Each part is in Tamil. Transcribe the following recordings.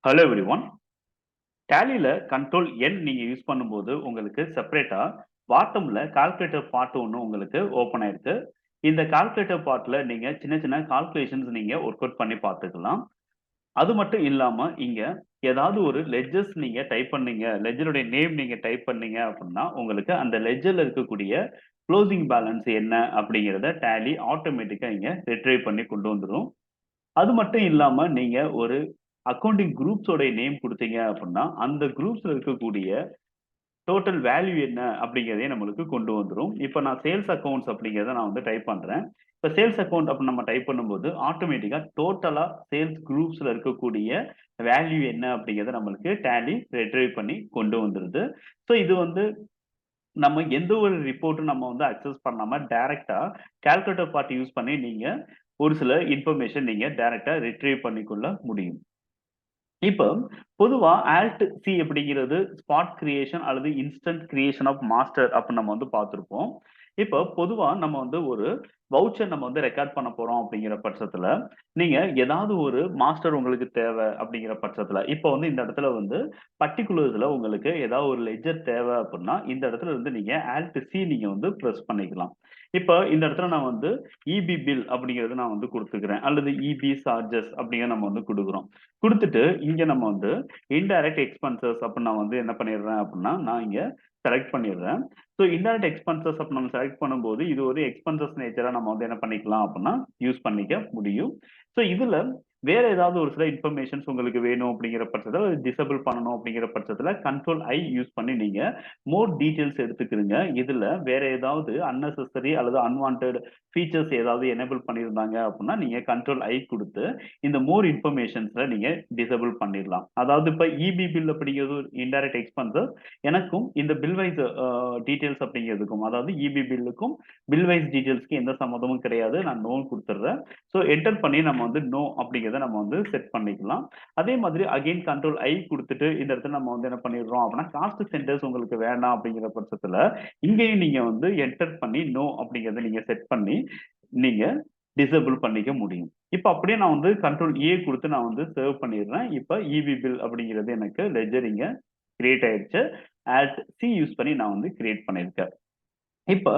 Hello everyone. டேலியில கண்ட்ரோல் என் நீங்க யூஸ் பண்ணும்போது உங்களுக்கு செப்பரேட்டா பாட்டம்ல கால்குலேட்டர் பார்ட் ஒண்ணு உங்களுக்கு ஓப்பன் ஆயிருக்கு. இந்த கால்குலேட்டர் பார்ட்ல நீங்க சின்ன சின்ன கால்குலேஷன்ஸ் நீங்க ஒர்க் அவுட் பண்ணி பார்த்துக்கலாம். அது மட்டும் இல்லாம இங்க ஏதாவது ஒரு லெட்ஜர்ஸ் நீங்க டைப் பண்ணீங்க, லெட்ஜருடைய நேம் நீங்க டைப் பண்ணீங்க அப்படின்னா, உங்களுக்கு அந்த லெட்ஜர்ல இருக்கக்கூடிய குளோசிங் பேலன்ஸ் என்ன அப்படிங்கிறத டேலி ஆட்டோமேட்டிக்கா இங்க ரிட்ரைவ் பண்ணி கொண்டு வந்துரும். அது மட்டும் இல்லாம நீங்க ஒரு அக்கவுண்டிங் குரூப்ஸோட நேம் குடுத்தீங்க அப்படின்னா, அந்த குரூப்ஸ்ல இருக்கக்கூடிய டோட்டல் வேல்யூ என்ன அப்படிங்கிறதையும் நம்மளுக்கு கொண்டு வந்துரும். இப்ப நான் சேல்ஸ் அக்கவுண்ட்ஸ் அப்படிங்கிறத நான் வந்து டைப் பண்றேன். இப்ப சேல்ஸ் அக்கவுண்ட் அப்படின்னு நம்ம டைப் பண்ணும்போது, ஆட்டோமேட்டிக்கா டோட்டலா சேல்ஸ் குரூப்ஸ்ல இருக்கக்கூடிய வேல்யூ என்ன அப்படிங்கிறத நம்மளுக்கு டேலி ரிட்ரைவ் பண்ணி கொண்டு வந்துருது. ஸோ இது வந்து நம்ம எந்த ஒரு ரிப்போர்ட்டும் நம்ம வந்து அக்சஸ் பண்ணாம டைரக்ட்டா கால்குலேட்டர் பார்ட் யூஸ் பண்ணி நீங்க ஒரு சில இன்ஃபர்மேஷன் நீங்க டைரக்ட்டா ரிட்ரீவ் பண்ணிக்கொள்ள முடியும். இப்ப பொதுவா ஆல்ட் சி அப்படிங்கிறது ஸ்பாட் கிரியேஷன் அல்லது இன்ஸ்டன்ட் கிரியேஷன் ஆஃப் மாஸ்டர் அப்படின்னு நம்ம வந்து பார்த்திருப்போம். இப்ப பொதுவா நம்ம வந்து ஒரு வவுச்சர் நம்ம வந்து ரெக்கார்ட் பண்ண போறோம் அப்படிங்கிற பட்சத்துல, நீங்க ஏதாவது ஒரு மாஸ்டர் உங்களுக்கு தேவை அப்படிங்கிற பட்சத்துல, இப்ப வந்து இந்த இடத்துல வந்து பர்ட்டிகுலர்ஸ்ல உங்களுக்கு ஏதாவது ஒரு லெட்ஜர் தேவை அப்படின்னா, இந்த இடத்துல இருந்து நீங்க ஆல்ட் சி நீங்க வந்து பிரஸ் பண்ணிக்கலாம். இப்ப இந்த இடத்துல நான் வந்து இபி பில் அப்படிங்கிறது நான் வந்து குடுத்துக்கிறேன். அல்லது இபி சார்ஜஸ் அப்படிங்கிறத நம்ம வந்து குடுக்குறோம். குடுத்துட்டு இங்க நம்ம வந்து இன்டைரக்ட் எக்ஸ்பென்சஸ் அப்படின்னு நான் வந்து என்ன பண்ணிடுறேன் அப்படின்னா, நான் இங்க செலக்ட் பண்ணிடுறேன். ஸோ இன்டைரக்ட் எக்ஸ்பென்சஸ் அப்ப நம்ம செலக்ட் பண்ணும்போது, இது ஒரு எக்ஸ்பென்சஸ் நேச்சரா நம்ம வந்து என்ன பண்ணிக்கலாம் அப்படின்னா, யூஸ் பண்ணிக்க முடியும். ஸோ இதுல வேற ஏதாவது ஒரு சில இன்ஃபர்மேஷன்ஸ் உங்களுக்கு வேணும் அப்படிங்கிற பட்சத்துல டிசேபிள் பண்ணணும் அப்படிங்கிற பட்சத்துல கண்ட்ரோல் ஐ யூஸ் பண்ணி நீங்க மோர் டீடைல்ஸ் எடுத்துக்கிருங்க. இதுல வேற ஏதாவது அன்னெசசரி அல்லது அன்வான்டட் ஃபீச்சர்ஸ் ஏதாவது எனேபிள் பண்ணியிருந்தாங்க அப்படின்னா, நீங்க கண்ட்ரோல் ஐ குடுத்து இந்த மோர் இன்ஃபர்மேஷன்ஸ்ல நீங்க டிசேபிள் பண்ணிடலாம். அதாவது இப்ப இபி பில் அப்படிங்கிறது ஒரு இன்டைரக்ட் எக்ஸ்பென்சஸ். எனக்கும் இந்த பில் வைஸ் டீடைல்ஸ் அப்படிங்கிறதுக்கும், அதாவது இபி பில்லுக்கும் பில் வைஸ் டீடைல்ஸ்க்கு எந்த சம்மந்தமும் கிடையாது. நான் நோ குடுத்துடுறேன். ஸோ என்டர் பண்ணி நம்ம வந்து நோ அப்படிங்கிறத நம்ம வந்து செட் பண்ணிக்கலாம். அதே மாதிரி அகைன் கண்ட்ரோல் ஐ குடுத்துட்டு இந்த இடத்துல நம்ம வந்து என்ன பண்ணிடுறோம் அப்படின்னா, காஸ்ட் சென்டர்ஸ் உங்களுக்கு வேண்டாம் அப்படிங்கிற பட்சத்துல, இங்கேயும் நீங்க வந்து என்டர் பண்ணி நோ அப்படிங்கிறத நீங்க செட் பண்ணி நீங்க டிசேபிள் பண்ணிக்க முடியும். இப்ப அப்படியே நான் வந்து கண்ட்ரோல் ஏ குடுத்து நான் வந்து சேவ் பண்ணிடுறேன். இப்ப இபி பில் அப்படிங்கிறது எனக்கு லெட்ஜர் இங்க கிரியேட் ஆயிருச்சு. ஆல்ட் சி யூஸ் பண்ணி நான் வந்து கிரியேட் பண்ணியிருக்கேன். இப்ப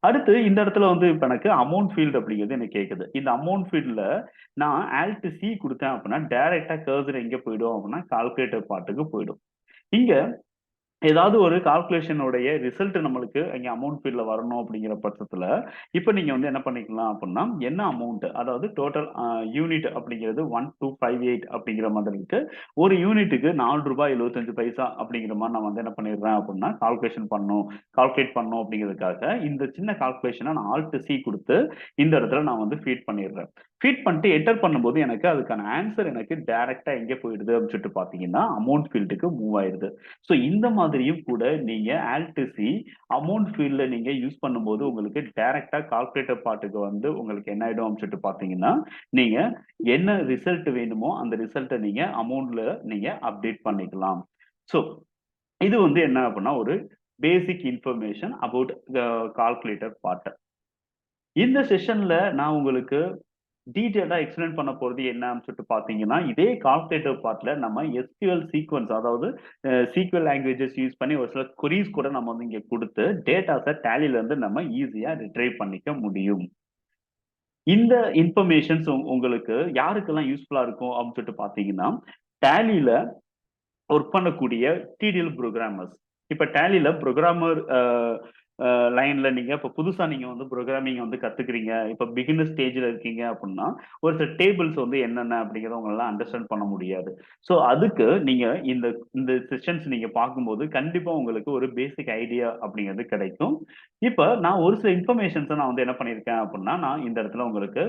அடுத்து இந்த இடத்துல வந்து இப்ப எனக்கு அமௌண்ட் ஃபீல்ட் அப்படிங்கிறது எனக்கு கேக்குது. இந்த அமௌண்ட் ஃபீல்ட்ல நான் ஆல்ட் சி குடுத்தேன் அப்படின்னா, டைரக்ட்டா கர்சர் எங்க போயிடும் அப்படின்னா, கால்குலேட்டர் பார்ட்டுக்கு போயிடும். இங்க ஏதாவது ஒரு கால்குலேஷனுடைய ரிசல்ட் நம்மளுக்கு இங்க அமௌண்ட் ஃபீல்ட்ல வரணும் அப்படிங்கிற பட்சத்துல, இப்ப நீங்க வந்து என்ன பண்ணிக்கலாம் அப்படின்னா, என்ன அமௌண்ட் அதாவது டோட்டல் யூனிட் அப்படிங்கிறது 1258 அப்படிங்கிற மாதிரி இருக்கு. ஒரு யூனிட்டுக்கு ரூ. 4.75 அப்படிங்கிற மாரி நான் வந்து என்ன பண்ணிடுறேன் அப்படின்னா, கால்குலேட் பண்ணணும் அப்படிங்கிறதுக்காக இந்த சின்ன கால்குலேஷன நான் ஆல்ட் சி குடுத்து இந்த இடத்துல நான் வந்து ஃபீட் பண்ணிடுறேன். ஃபீட் பண்ணிட்டு என்டர் பண்ணும்போது எனக்கு அதுக்கான ஆன்சர் எனக்கு டைரக்ட்டா எங்க போயிடுது அப்படின்னு சொல்லிட்டு பார்த்தீங்கன்னா, அமௌண்ட் ஃபீல்டுக்கு மூவ் ஆயிருது. ஸோ இந்த மாதிரியும் கூட நீங்க ஆல்ட் சி அமௌண்ட் ஃபீல்ட்ல நீங்க யூஸ் பண்ணும்போது உங்களுக்கு டைரக்ட்டா கால்குலேட்டர் பார்ட்டுக்கு வந்து உங்களுக்கு என்ன ஆயிடும் அப்படின்னு சொல்லிட்டு பார்த்தீங்கன்னா, நீங்க என்ன ரிசல்ட் வேணுமோ அந்த ரிசல்ட்ட நீங்க அமௌண்ட்ல நீங்க அப்டேட் பண்ணிக்கலாம். ஸோ இது வந்து என்ன அப்படின்னா ஒரு பேசிக் information about the calculator part. இந்த செஷன்ல நான் உங்களுக்கு டீட்டெயிலா எக்ஸ்பிளைன் பண்ண போறது என்னன்னு சொல்லிட்டு பார்த்தீங்கன்னா, இதே கால்குலேட்டர் பார்ட்ல நம்ம எஸ்கியூஎல் சீக்வென்ஸ் அதாவது சீக்வெல் லாங்குவேஜஸ் யூஸ் பண்ணி ஒரு சில கொரீஸ் கூட நம்ம வந்து இங்க குடுத்து டேட்டாஸ டேலில இருந்து நம்ம ஈஸியா ரிட்ரைவ் பண்ணிக்க முடியும். இந்த இன்ஃபர்மேஷன்ஸ் உங்களுக்கு யாருக்கெல்லாம் யூஸ்ஃபுல்லா இருக்கும் அப்படின்னு சொல்லிட்டு பார்த்தீங்கன்னா, டேலில ஒர்க் பண்ணக்கூடிய டிடிஎல் புரோகிராமர்ஸ். இப்ப டேலில புரோகிராமர் லைன்ல நீங்க இப்ப புதுசா நீங்க வந்து புரோகிராமிங் வந்து கத்துக்கிறீங்க. இப்ப பிகினர் ஸ்டேஜ்ல இருக்கீங்க அப்படின்னா, ஒரு சில டேபிள்ஸ் வந்து என்னென்ன அப்படிங்கிறத உங்களால அண்டர்ஸ்டாண்ட் பண்ண முடியாது. ஸோ அதுக்கு நீங்க இந்த இந்த செஷன்ஸ் நீங்க பார்க்கும்போது கண்டிப்பா உங்களுக்கு ஒரு பேசிக் ஐடியா அப்படிங்கிறது கிடைக்கும். இப்ப நான் ஒரு சில இன்ஃபர்மேஷன்ஸ நான் வந்து என்ன பண்ணியிருக்கேன் அப்படின்னா, நான் இந்த இடத்துல உங்களுக்கு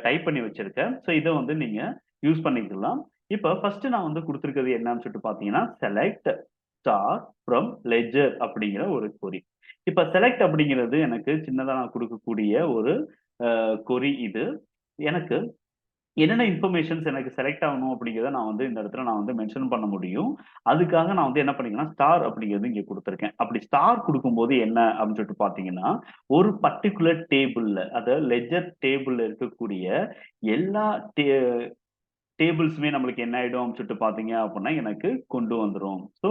டைப் பண்ணி வச்சிருக்கேன். ஸோ இத வந்து நீங்க யூஸ் பண்ணிக்கலாம். இப்ப ஃபர்ஸ்ட் நான் வந்து குடுத்திருக்கிறது என்னன்னு சொல்லிட்டு பார்த்தீங்கன்னா, செலக்ட் ஸ்டார் ஃப்ரம் லெட்ஜர் அப்படிங்கிற ஒரு கொரி. இப்ப செலக்ட் அப்படிங்கிறது எனக்கு சின்னதா நான் குடுக்கக்கூடிய ஒரு கொரி இது. எனக்கு என்னென்ன இன்ஃபர்மேஷன்ஸ் எனக்கு செலக்ட் ஆகணும் அப்படிங்கிறத நான் வந்து இந்த இடத்துல நான் வந்து மென்ஷன் பண்ண முடியும். அதுக்காக நான் வந்து என்ன பண்ணிருக்கேன்னா, ஸ்டார் அப்படிங்கிறது இங்க குடுத்திருக்கேன். அப்படி ஸ்டார் குடுக்கும்போது என்ன அப்படின்னு சொல்லிட்டு பார்த்தீங்கன்னா, ஒரு பர்ட்டிகுலர் டேபிள்ல அதாவது லெட்ஜர் டேபிள்ல இருக்கக்கூடிய எல்லா டேபிள்ஸுமே நம்மளுக்கு என்ன ஆயிடும் அப்படின்னு சொல்லிட்டு பார்த்தீங்க அப்படின்னா, எனக்கு கொண்டு வந்துரும். ஸோ,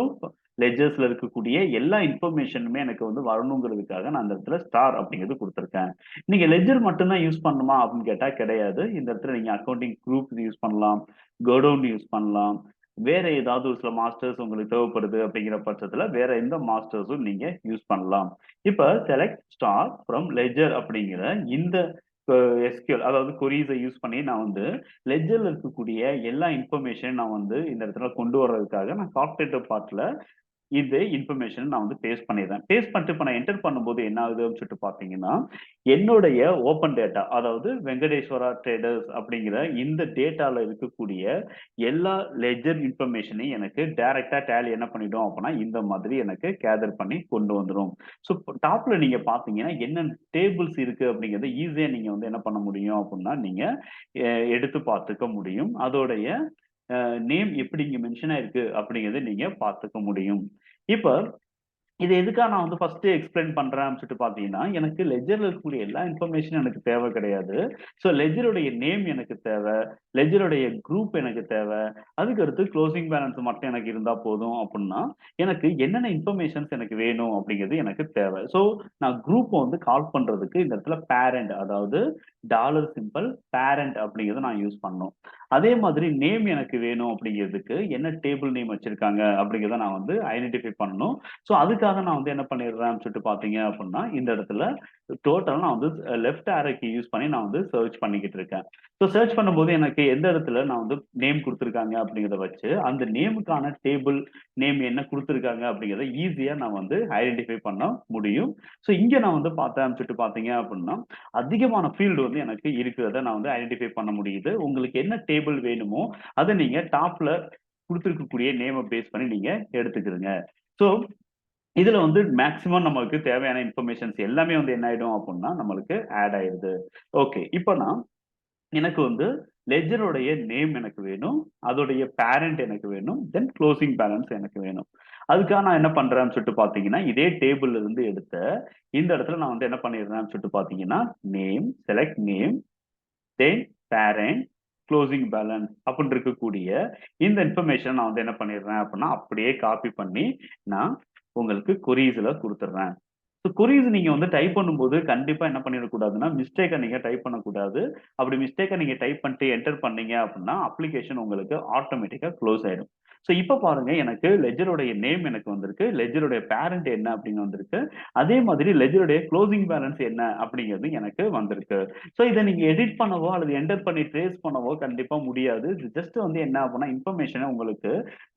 லெட்ஜர்ஸ்ல இருக்கக்கூடிய எல்லா இன்ஃபர்மேஷனுமே எனக்கு வந்து வரணுங்கிறதுக்காக நான் அந்த இடத்துல ஸ்டார் அப்படிங்கிறது குடுத்துருக்கேன். நீங்க லெட்ஜர் மட்டும் தான் யூஸ் பண்ணணுமா அப்படின்னு கேட்டா கிடையாது. இந்த இடத்துல நீங்க அக்கவுண்டிங் குரூப் யூஸ் பண்ணலாம். கோடவுன் யூஸ் பண்ணலாம். வேற ஏதாவது ஒரு சில மாஸ்டர்ஸ் உங்களுக்கு தேவைப்படுது அப்படிங்கிற பட்சத்துல வேற எந்த மாஸ்டர்ஸும் நீங்க யூஸ் பண்ணலாம். இப்ப செலக்ட் ஸ்டார் ஃப்ரம் லெட்ஜர் அப்படிங்கிற இந்த எஸ்கியூஎல் அதாவது கொரீஸ யூஸ் பண்ணி நான் வந்து லெட்ஜர்ல இருக்கக்கூடிய எல்லா இன்ஃபர்மேஷன் நான் வந்து இந்த இடத்துல கொண்டு வர்றதுக்காக நான் கால்குலேட்டர் பார்ட்ல இது இன்ஃபர்மேஷன் நான் வந்து பேஸ்ட் பண்ணிடுறேன். பேஸ்ட் பண்ணிட்டு இப்ப நான் என்டர் பண்ணும்போது என்ன ஆகுது அப்படின்னு சொல்லிட்டு பார்த்தீங்கன்னா, என்னுடைய ஓப்பன் டேட்டா அதாவது வெங்கடேஸ்வரா ட்ரேடர்ஸ் அப்படிங்கிற இந்த டேட்டால இருக்கக்கூடிய எல்லா லெட்ஜர் இன்ஃபர்மேஷனையும் எனக்கு டைரக்ட்டா டேலி என்ன பண்ணிடும் அப்படின்னா, இந்த மாதிரி எனக்கு கேதர் பண்ணி கொண்டு வந்துரும். ஸோ டாப்ல நீங்க பார்த்தீங்கன்னா, என்னென்ன டேபிள்ஸ் இருக்கு அப்படிங்கிறத ஈஸியா நீங்க வந்து என்ன பண்ண முடியும் அப்படின்னா, நீங்க எடுத்து பார்த்துக்க முடியும். அதோடைய நேம் எப்படி இங்க மென்ஷன் ஆயிருக்கு அப்படிங்கிறத நீங்க பார்த்துக்க முடியும். இப்ப இது எதுக்காக நான் வந்து ஃபர்ஸ்ட் எக்ஸ்பிளைன் பண்றேன் அப்படின்னு சொல்லிட்டு பார்த்தீங்கன்னா, எனக்கு லெட்ஜர்ல இருக்கக்கூடிய எல்லா இன்ஃபர்மேஷனும் எனக்கு தேவை கிடையாது. ஸோ லெட்ஜருடைய நேம் எனக்கு தேவை. லெட்ஜருடைய குரூப் எனக்கு தேவை. அதுக்கு அடுத்து குளோசிங் பேலன்ஸ் மட்டும் எனக்கு இருந்தா போதும் அப்புட்ன்னா, எனக்கு என்னென்ன இன்ஃபர்மேஷன்ஸ் எனக்கு வேணும் அப்படிங்கிறது எனக்கு தேவை. ஸோ நான் குரூப்ப வந்து கால் பண்றதுக்கு இந்த இடத்துல பேரண்ட் அதாவது டாலர் சிம்பல் பேரண்ட் அப்படிங்கிறத நான் யூஸ் பண்ணணும். அதே மாதிரி நேம் எனக்கு வேணும் அப்படிங்கிறதுக்கு என்ன டேபிள் நேம் வச்சிருக்காங்க அப்படிங்கிறத நான் வந்து ஐடென்டிஃபை பண்ணணும். ஸோ அதுக்காக நான் வந்து என்ன பண்ணிடுறேன் சொல்லிட்டு பார்த்தீங்க அப்படின்னா, இந்த இடத்துல டோட்டலா நான் வந்து லெஃப்ட் ஆரோ கீ யூஸ் பண்ணி நான் வந்து சர்ச் பண்ணிக்கிட்டு இருக்கேன். ஸோ சர்ச் பண்ணும்போது எனக்கு எந்த இடத்துல நான் வந்து நேம் குடுத்துருக்காங்க அப்படிங்கிறத வச்சு, அந்த நேமுக்கான டேபிள் நேம் என்ன குடுத்துருக்காங்க அப்படிங்கிறத ஈஸியா நான் வந்து ஐடென்டிஃபை பண்ண முடியும். ஸோ இங்க நான் வந்து பார்த்தேன் சொல்லிட்டு பார்த்தீங்க அப்படின்னா, அதிகமான ஃபீல்டு வந்து எனக்கு இருக்கிறத நான் வந்து ஐடென்டிஃபை பண்ண முடியுது. உங்களுக்கு என்ன டேபிள் வேணுமோ, அத நீங்க டாப்ல குடுத்திருக்கக்கூடிய நேம பேஸ் பண்ணி நீங்க எடுத்துக்கிருங்க. ஸோ இதுல வந்து மேக்ஸிமம் நம்மளுக்கு தேவையான இன்ஃபர்மேஷன்ஸ் எல்லாமே வந்து என்ன ஆயிடும் அப்புட்ன்னா, நம்மளுக்கு ஆட் ஆயிருது. ஓகே. இப்ப நான் எனக்கு வந்து லெட்ஜருடைய நேம் எனக்கு வேணும். அதோடைய பேரண்ட் எனக்கு வேணும். தென் குளோசிங் பேலன்ஸ் எனக்கு வேணும். அதுக்காக நான் என்ன பண்றேன்னு சொல்லிட்டு பார்த்தீங்கன்னா, இதே டேபிள்ல இருந்து எடுத்த இந்த இடத்துல நான் வந்து என்ன பண்ணிடுறேன்னு சொல்லிட்டு பார்த்தீங்கன்னா, நேம், செலக்ட் நேம், தென் பேரண்ட், குளோசிங் பேலன்ஸ் அப்படின்னு இருக்கக்கூடிய இந்த இன்ஃபர்மேஷன் நான் வந்து என்ன பண்ணிடுறேன் அப்படின்னா, அப்படியே காப்பி பண்ணி நான் உங்களுக்கு கொரீஸ்ல குடுத்துடுறேன். ஸோ கொரீஸ் நீங்க வந்து டைப் பண்ணும்போது கண்டிப்பா என்ன பண்ணிடக்கூடாதுன்னா, மிஸ்டேக்க நீங்க டைப் பண்ணக்கூடாது. அப்படி மிஸ்டேக்க நீங்க டைப் பண்ணிட்டு என்டர் பண்ணீங்க அப்படின்னா, அப்ளிகேஷன் உங்களுக்கு ஆட்டோமேட்டிக்கா குளோஸ் ஆயிடும். ஸோ இப்ப பாருங்க எனக்கு லெட்ஜருடைய நேம் எனக்கு வந்திருக்கு. லெட்ஜருடைய பேரண்ட் என்ன அப்படின்னு வந்திருக்கு. அதே மாதிரி லெட்ஜருடைய குளோசிங் பேலன்ஸ் என்ன அப்படிங்கிறது எனக்கு வந்திருக்கு. ஸோ இத நீங்க எடிட் பண்ணவோ அல்லது என்டர் பண்ணி ட்ரேஸ் பண்ணவோ கண்டிப்பா முடியாது. இது ஜஸ்ட் வந்து என்ன ஆகும்னா, இன்ஃபர்மேஷன உங்களுக்கு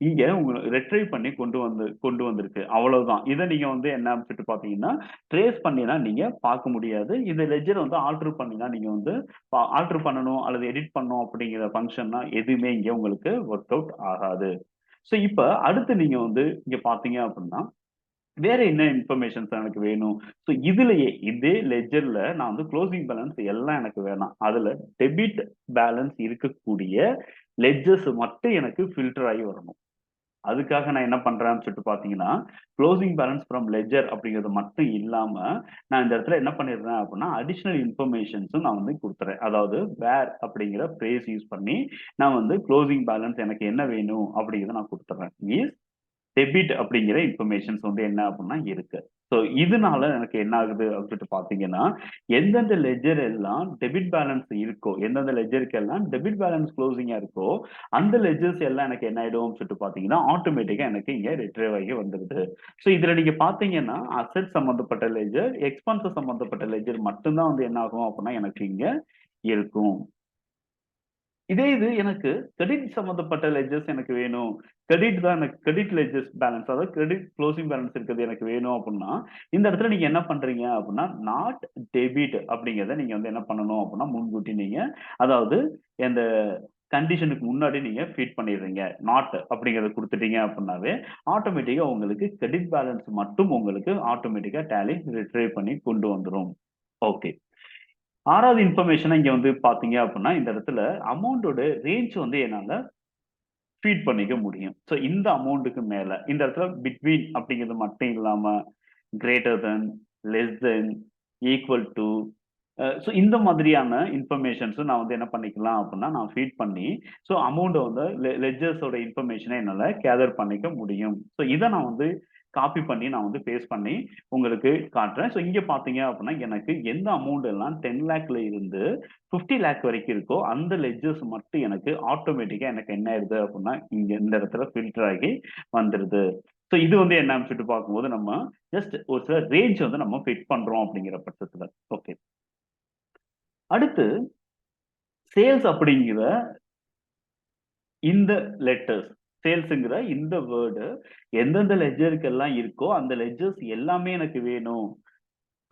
இங்க ரெட்ரைவ் பண்ணி கொண்டு வந்திருக்கு. அவ்வளவுதான். இத நீங்க வந்து என்ன சொல்லிட்டு பார்த்தீங்கன்னா, ட்ரேஸ் பண்ணிலாம் நீங்க பார்க்க முடியாது. இந்த லெட்ஜர் வந்து ஆல்டர் பண்ணிலாம் நீங்க வந்து ஆல்டர் பண்ணணும் அல்லது எடிட் பண்ணணும் அப்படிங்கிற ஃபங்ஷன்லாம் எதுவுமே இங்க உங்களுக்கு வொர்க் அவுட் ஆகாது. ஸோ இப்ப அடுத்து நீங்க வந்து இங்க பார்த்தீங்க அப்படின்னா, வேற என்ன இன்ஃபர்மேஷன்ஸ் எனக்கு வேணும்? ஸோ இதுலயே இதே லெட்ஜர்ல நான் வந்து குளோசிங் பேலன்ஸ் எல்லாம் எனக்கு வேணாம். அதுல டெபிட் பேலன்ஸ் இருக்கக்கூடிய லெட்ஜர்ஸ் மட்டும் எனக்கு ஃபில்டர் ஆகி வரணும். அதுக்காக நான் என்ன பண்றேன்னு சொல்லிட்டு பார்த்தீங்கன்னா, குளோசிங் பேலன்ஸ் ஃப்ரம் லெட்ஜர் அப்படிங்கிறது மட்டும் இல்லாம, நான் இந்த இடத்துல என்ன பண்ணிடுறேன் அப்படின்னா, அடிஷனல் இன்ஃபர்மேஷன்ஸும் நான் வந்து குடுத்துறேன். அதாவது வேர் அப்படிங்கிற ஃப்ரேஸ் யூஸ் பண்ணி, நான் வந்து குளோசிங் பேலன்ஸ் எனக்கு என்ன வேணும் அப்படிங்கிறத நான் குடுத்துர்றேன். இஸ் டெபிட் அப்படிங்கிற இன்ஃபர்மேஷன்ஸ் வந்து என்ன அப்படின்னா இருக்கு. ஸோ இதனால எனக்கு என்ன ஆகுது அப்படின்னு சொல்லிட்டு பார்த்தீங்கன்னா, எந்தெந்த லெட்ஜர் எல்லாம் டெபிட் பேலன்ஸ் இருக்கோ, எந்தெந்த லெட்ஜருக்கு எல்லாம் டெபிட் பேலன்ஸ் குளோசிங்கா இருக்கோ, அந்த லெட்ஜர்ஸ் எல்லாம் எனக்கு என்ன ஆயிடும் சொல்லிட்டு பார்த்தீங்கன்னா, ஆட்டோமேட்டிக்கா எனக்கு இங்க ரிட்ரைவ் ஆகி வந்துருது. ஸோ இதுல நீங்க பார்த்தீங்கன்னா, அசெட் சம்பந்தப்பட்ட லெட்ஜர், எக்ஸ்பென்சஸ் சம்பந்தப்பட்ட லெட்ஜர் மட்டும் தான் வந்து என்ன ஆகும் அப்படின்னா எனக்கு இங்க இருக்கும். இதே இது எனக்கு கிரெடிட் சம்மந்தப்பட்ட லெட்ஜர்ஸ் எனக்கு வேணும். கிரெடிட் தான் எனக்கு கிரெடிட் லெட்ஜர்ஸ் பேலன்ஸ் அதாவது கிரெடிட் குளோசிங் பேலன்ஸ் இருக்கிறது எனக்கு வேணும் அப்புட்ன்னா, இந்த இடத்துல நீங்க என்ன பண்றீங்க அப்புட்ன்னா, நாட் டெபிட் அப்படிங்கிறத நீங்க வந்து என்ன பண்ணணும் அப்புட்ன்னா, முன்கூட்டி நீங்க அதாவது இந்த கண்டிஷனுக்கு முன்னாடி நீங்க ஃபீட் பண்ணிடுறீங்க. நாட் அப்படிங்கிறத குடுத்துட்டீங்க அப்புட்னாவே, ஆட்டோமேட்டிக்கா உங்களுக்கு கிரெடிட் பேலன்ஸ் மட்டும் உங்களுக்கு ஆட்டோமேட்டிக்கா டேலி ரிட்ரைவ் பண்ணி கொண்டு வந்துரும். ஓகே. 6வது இன்ஃபர்மேஷனா இங்க வந்து பார்த்தீங்க அப்புட்ன்னா, இந்த இடத்துல அமௌண்டோட ரேஞ்ச் வந்து என்னால ஃபீட் பண்ணிக்க முடியும். ஸோ இந்த அமௌண்ட்க்கு மேல, இந்த இடத்துல பிட்வீன் அப்படிங்கிறது மட்டும் இல்லாம, greater than, less than, equal to, so இந்த மாதிரியான இன்ஃபர்மேஷன்ஸும் நான் வந்து என்ன பண்ணிக்கலாம் அப்படின்னா, நான் ஃபீட் பண்ணி, ஸோ அமௌண்ட்ட வந்து லெட்ஜர்ஸோட இன்ஃபர்மேஷன என்னால கேதர் பண்ணிக்க முடியும். ஸோ இத நான் வந்து காப்பி பண்ணி நான் வந்து பேஸ்ட் பண்ணி உங்களுக்கு காட்டுறேன். ஸோ இங்க பார்த்தீங்க அப்படின்னா, எனக்கு எந்த அமௌண்ட் எல்லாம் 10,00,000ல இருந்து 50,00,000 வரைக்கும் இருக்கோ, அந்த லெட்ஜர்ஸ் மட்டும் எனக்கு ஆட்டோமேட்டிக்கா எனக்கு என்ன ஆயிடுது அப்படின்னா, இங்க இந்த இடத்துல ஃபில்டர் ஆகி வந்துருது. ஸோ இது வந்து என்னன்னு சொல்லிட்டு பார்க்கும்போது, நம்ம ஜஸ்ட் ஒரு சில ரேஞ்ச் வந்து நம்ம ஃபிட் பண்றோம் அப்படிங்கிற பட்சத்துல. ஓகே. அடுத்து சேல்ஸ் அப்படிங்கிற இந்த லெட்டர்ஸ் சேல்ஸ்ங்கிற இந்த வேர்டு எந்தெந்த லெட்ஜருக்கெல்லாம் இருக்கோ, அந்த லெட்ஜர்ஸ் எல்லாமே எனக்கு வேணும்.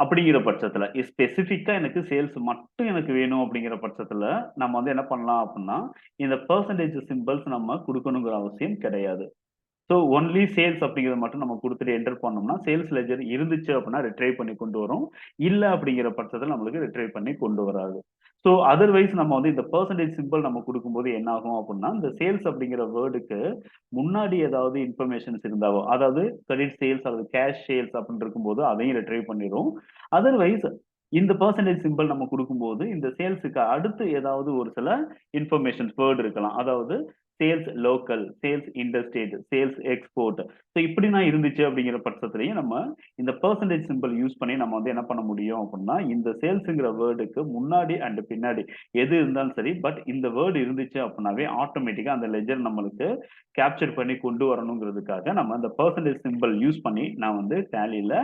அப்படிங்கிற பட்சத்துல, ஸ்பெசிஃபிக்கா எனக்கு சேல்ஸ் மட்டும் எனக்கு வேணும் அப்படிங்கிற பட்சத்துல, நம்ம வந்து என்ன பண்ணலாம் அப்படின்னா, இந்த பெர்சன்டேஜ் சிம்பல்ஸ் நம்ம குடுக்கணுங்கிற அவசியம் கிடையாது. ஸோ ஒன்லி சேல்ஸ் அப்படிங்கிறத மட்டும் நம்ம குடுத்துட்டு என்டர் பண்ணோம்னா, சேல்ஸ் லெட்ஜர் இருந்துச்சு அப்படின்னா ரிட்ரைவ் பண்ணி கொண்டு வரும். இல்ல அப்படிங்கிற பட்சத்துல நம்மளுக்கு ரிட்ரைவ் பண்ணி கொண்டு வராது. ஸோ அதர்வைஸ் நம்ம வந்து இந்த பெர்சன்டேஜ் சிம்பல் நம்ம குடுக்கும்போது என்ன ஆகும் அப்படின்னா, இந்த சேல்ஸ் அப்படிங்கிற வேர்டுக்கு முன்னாடி ஏதாவது இன்ஃபர்மேஷன்ஸ் இருந்தாவோ, அதாவது கிரெடிட் சேல்ஸ் அல்லது கேஷ் சேல்ஸ் அப்படின்னு இருக்கும்போது அதையும் ரிட்ரைவ் பண்ணிரும். அதர்வைஸ் இந்த பெர்சன்டேஜ் சிம்பல் நம்ம குடுக்கும்போது, இந்த சேல்ஸ்‌க்கு அடுத்து ஏதாவது ஒரு சில இன்ஃபர்மேஷன்ஸ் வேர்ட் இருக்கலாம். அதாவது sales local, sales interstate, sales export. So இப்படிலாம் இருந்துச்சு அப்படிங்கிற பட்சத்திலயும் நம்ம இந்த பெர்சன்டேஜ் சிம்பல் யூஸ் பண்ணி நம்ம வந்து என்ன பண்ண முடியும் அப்படின்னா, இந்த சேல்ஸ்ங்கிற வேர்டுக்கு முன்னாடி அண்ட் பின்னாடி எது இருந்தாலும் சரி, பட் இந்த வேர்ட் இருந்துச்சு அப்படின்னாவே ஆட்டோமேட்டிக்கா அந்த லெட்ஜர் நம்மளுக்கு கேப்சர் பண்ணி கொண்டு வரணுங்கிறதுக்காக நம்ம அந்த பெர்சன்டேஜ் சிம்பல் யூஸ் பண்ணி நான் வந்து டேலில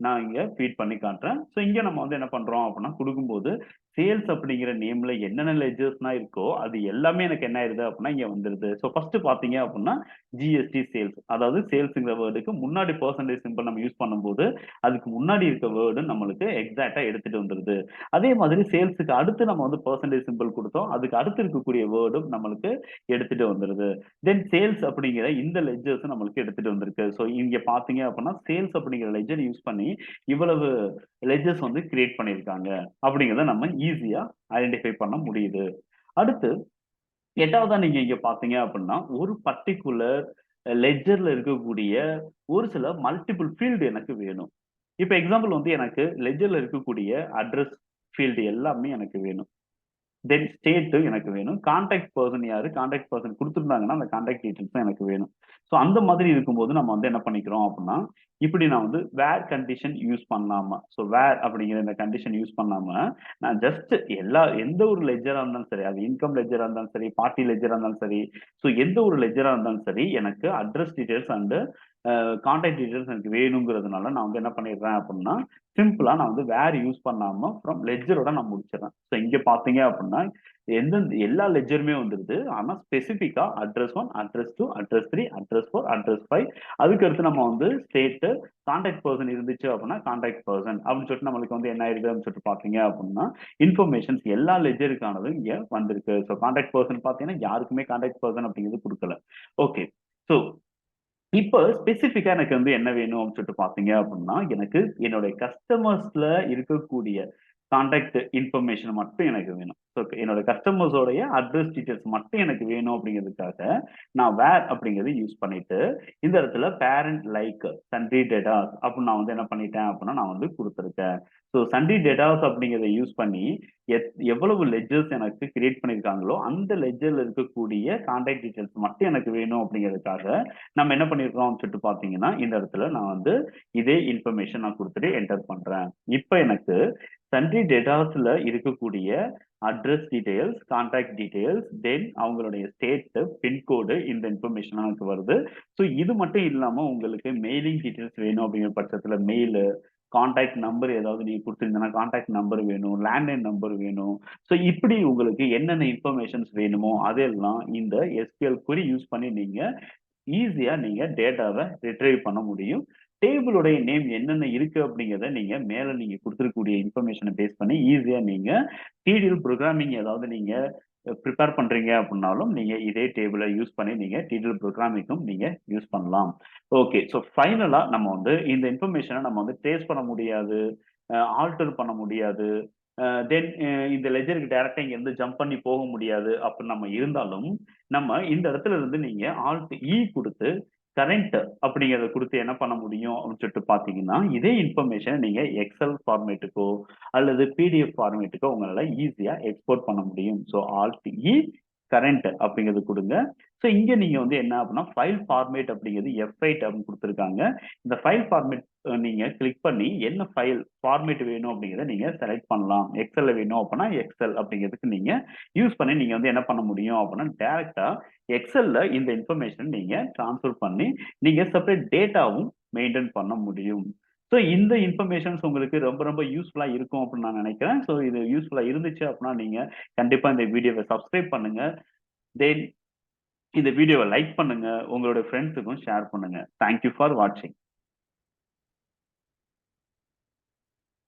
நான் இங்க ஃபீட் பண்ணி காட்டுறேன். ஸோ இங்க நம்ம வந்து என்ன பண்றோம் அப்படின்னா, குடுக்கும்போது சேல்ஸ் அப்படிங்கிற நேம்ல என்னென்ன லெட்ஜர்ஸ்லாம் இருக்கோ, அது எல்லாமே எனக்கு என்ன ஆயிருது அப்படின்னா, இங்க வந்துருது. ஸோ ஃபர்ஸ்ட் பார்த்தீங்க அப்படின்னா, ஜிஎஸ்டி சேல்ஸ். அதாவது சேல்ஸ்ங்கிற வேர்டுக்கு முன்னாடி பெர்சன்டேஜ் சிம்பல் நம்ம யூஸ் பண்ணும்போது, அதுக்கு முன்னாடி இருக்க வேர்டு நம்மளுக்கு எக்ஸாக்ட்டா எடுத்துட்டு வந்துருது. அதே மாதிரி சேல்ஸ்‌க்கு அடுத்து நம்ம வந்து பெர்சன்டேஜ் சிம்பல் குடுத்தோம். அதுக்கு அடுத்து இருக்கக்கூடிய வேர்டும் நம்மளுக்கு எடுத்துட்டு வந்துருது. தென் சேல்ஸ் அப்படிங்கிற இந்த லெட்ஜர்ஸ் நம்மளுக்கு எடுத்துட்டு வந்திருக்கு. ஸோ இங்க பார்த்தீங்க அப்படின்னா, சேல்ஸ் அப்படிங்கிற லெட்ஜர் யூஸ் பண்ணி இவ்வளவு லெட்ஜர்ஸ் வந்து கிரியேட் பண்ணியிருக்காங்க. அப்படிங்கிறத நம்ம ஈஸியா ஐடென்டிஃபை பண்ண முடியுது. அடுத்து 8வதா நீங்க இங்க பார்த்தீங்க அப்படின்னா, ஒரு பர்ட்டிகுலர் லெட்ஜர்ல இருக்கக்கூடிய ஒரு சில மல்டிபிள் ஃபீல்ட் எனக்கு வேணும். இப்ப எக்ஸாம்பிள் வந்து எனக்கு லெட்ஜர்ல இருக்கக்கூடிய அட்ரஸ் ஃபீல்ட் எல்லாமே எனக்கு வேணும். தென் ஸ்டேட் எனக்கு வேணும். கான்டாக்ட் பெர்சன் யாரு? கான்டாக்ட் பெர்சன் குடுத்திருந்தாங்கன்னா, அந்த கான்டாக்ட் டீட்டெயில்ஸும் எனக்கு வேணும். ஸோ அந்த மாதிரி இருக்கும்போது நம்ம வந்து என்ன பண்ணிக்கிறோம் அப்டின்னா, இப்படி நான் வந்து வேர் கண்டிஷன் யூஸ் பண்ணாம, ஸோ வேர் அப்படிங்கிற இந்த கண்டிஷன் யூஸ் பண்ணாம, நான் ஜஸ்ட் எந்த ஒரு லெட்ஜரா இருந்தாலும் சரி, அது இன்கம் லெட்ஜரா இருந்தாலும் சரி, பார்ட்டி லெட்ஜரா இருந்தாலும் சரி, ஸோ எந்த ஒரு லெட்ஜரா இருந்தாலும் சரி, எனக்கு address details and contact details எனக்கு வேணுங்கிறதுனால நான் வந்து என்ன பண்ணிடுறேன் அப்டின்னா, சிம்பிளா நான் வந்து வேர் யூஸ் பண்ணாம ஃப்ரம் லெட்ஜரோட நான் முடிச்சுடுறேன். ஸோ இங்க பார்த்தீங்க அப்டின்னா, எல்லா லெட்ஜருமே வந்துருது. ஆனா ஸ்பெசிஃபிக்கா address 1, address 2, address 3, address 4, address 5 அதுக்கடுத்து நம்ம வந்து ஸ்டேட், கான்டாக்ட் பெர்சன் இருந்துச்சு அப்டின்னா, கான்டாக்ட் பெர்சன் அப்டின்னு சொல்லிட்டு நம்மளுக்கு வந்து என்ன ஆயிடுது அப்டின்னு சொல்லிட்டு பார்த்தீங்க அப்டின்னா, இன்ஃபர்மேஷன்ஸ் எல்லா லெட்ஜருக்கானதும் இங்க வந்திருக்கு. ஸோ கான்டாக்ட் பெர்சன் பார்த்தீங்கன்னா, யாருக்குமே கான்டாக்ட் பெர்சன் அப்படிங்கிறது குடுக்கல. ஓகே. ஸோ இப்ப ஸ்பெசிஃபிக்கா எனக்கு வந்து என்ன வேணும் அப்படின்னு சொல்லிட்டு பார்த்தீங்க அப்படின்னா, எனக்கு என்னுடைய கஸ்டமர்ஸ்ல இருக்கக்கூடிய கான்டாக்ட் இன்ஃபர்மேஷன் மட்டும் எனக்கு வேணும். ஸோ என்னோட கஸ்டமர்ஸோடைய அட்ரஸ் டீட்டெயில்ஸ் மட்டும் எனக்கு வேணும் அப்படிங்கிறதுக்காக, நான் வேர் அப்படிங்கிறத யூஸ் பண்ணிட்டு, இந்த இடத்துல பேரண்ட் லைக் சன்ட்ரி டேட்டாஸ் அப்படின்னு நான் வந்து என்ன பண்ணிட்டேன் அப்படின்னா, நான் வந்து குடுத்துருக்கேன். ஸோ சன்ட்ரி டேட்டாஸ் அப்படிங்கிறத யூஸ் பண்ணி, எவ்வளவு லெட்ஜர்ஸ் எனக்கு கிரியேட் பண்ணியிருக்காங்களோ, அந்த லெட்ஜர்ல இருக்கக்கூடிய கான்டாக்ட் டீட்டெயில்ஸ் மட்டும் எனக்கு வேணும் அப்படிங்கிறதுக்காக, நம்ம என்ன பண்ணியிருக்கோம் சொல்லிட்டு பார்த்தீங்கன்னா, இந்த இடத்துல நான் வந்து இதே இன்ஃபர்மேஷன் நான் குடுத்துட்டு என்டர் பண்றேன். இப்ப எனக்கு சன்ட்ரி டேட்டாஸ்ல இருக்கக்கூடிய அட்ரஸ் டீட்டெயில்ஸ், கான்டாக்ட் டீட்டெயில்ஸ், தென் அவங்களுடைய ஸ்டேட், பின்கோடு இந்த இன்ஃபர்மேஷன் எனக்கு வருது. ஸோ இது மட்டும் இல்லாம உங்களுக்கு மெயிலிங் டீட்டெயில்ஸ் வேணும் அப்படிங்கிற பட்சத்துல மெயிலு, கான்டாக்ட் நம்பர் ஏதாவது நீங்க குடுத்திருந்தீங்கன்னா, கான்டாக்ட் நம்பர் வேணும், லேண்ட்லைன் நம்பர் வேணும். ஸோ இப்படி உங்களுக்கு என்னென்ன இன்ஃபர்மேஷன்ஸ் வேணுமோ, அதெல்லாம் இந்த எஸ்கியூஎல் query யூஸ் பண்ணி நீங்க ஈஸியா நீங்க டேட்டாவ ரிட்ரைவ் பண்ண முடியும். டேபிளுடைய நேம் என்னென்ன இருக்கு அப்படிங்கிறத நீங்க மேல நீங்க குடுத்திருக்கக்கூடிய இன்ஃபர்மேஷன பேஸ் பண்ணி ஈஸியா நீங்க டிடிஎல் புரோகிராமிங் ஏதாவது நீங்க பிரிப்பேர் பண்றீங்க அப்படின்னாலும், நீங்க இதே டேபிள யூஸ் பண்ணி நீங்க டிடிஎல் புரோகிராமிங்கும் நீங்க யூஸ் பண்ணலாம். ஓகே. ஸோ ஃபைனலா நம்ம வந்து இந்த இன்ஃபர்மேஷன நம்ம வந்து ட்ரேஸ் பண்ண முடியாது. ஆல்டர் பண்ண முடியாது. தென் இந்த லெட்ஜருக்கு டைரக்ட்டா இங்கருந்து ஜம்ப் பண்ணி போக முடியாது அப்படின்னு நம்ம இருந்தாலும், நம்ம இந்த இடத்துல இருந்து நீங்க ஆல்ட் இ குடுத்து கரண்ட் அப்படிங்கிறத குடுத்து என்ன பண்ண முடியும் அப்படின்னு சொல்லிட்டு பார்த்தீங்கன்னா, இதே இன்ஃபர்மேஷன நீங்க எக்ஸெல் ஃபார்மேட்டுக்கோ அல்லது பிடிஎஃப் ஃபார்மேட்டுக்கோ உங்களால ஈஸியா எக்ஸ்போர்ட் பண்ண முடியும். ஸோ ஆல்ட் இ கரண்ட் அப்படிங்கிறது குடுங்க. ஸோ இங்க நீங்க வந்து என்ன அப்படின்னா, ஃபைல் ஃபார்மேட் அப்படிங்கிறது எஃப்8 அப்படின்னு குடுத்துருக்காங்க. இந்த ஃபைல் ஃபார்மேட் நீங்க கிளிக் பண்ணி என்ன ஃபைல் ஃபார்மேட் வேணும் அப்படிங்கிறத நீங்க செலக்ட் பண்ணலாம். எக்ஸெல்ல வேணும் அப்படின்னா, எக்ஸெல் அப்படிங்கிறதுக்கு நீங்க யூஸ் பண்ணி நீங்க வந்து என்ன பண்ண முடியும் அப்படின்னா, டைரக்ட்டா எக்ஸெல்ல இந்த இன்ஃபர்மேஷன் நீங்க ட்ரான்ஸ்ஃபர் பண்ணி, நீங்க செப்பரேட் டேட்டாவும் மெயின்டெயின் பண்ண முடியும். ஸோ இந்த இன்ஃபர்மேஷன்ஸ் உங்களுக்கு ரொம்ப ரொம்ப யூஸ்ஃபுல்லா இருக்கும் அப்படின்னு நான் நினைக்கிறேன். ஸோ இது யூஸ்ஃபுல்லா இருந்துச்சு அப்படின்னா, நீங்க கண்டிப்பா இந்த வீடியோவ சப்ஸ்கிரைப் பண்ணுங்க. தென் இந்த வீடியோவ லைக் பண்ணுங்க. உங்களுடைய ஃபிரெண்ட்ஸுக்கும் ஷேர் பண்ணுங்க. தேங்க் யூ ஃபார் வாட்சிங்.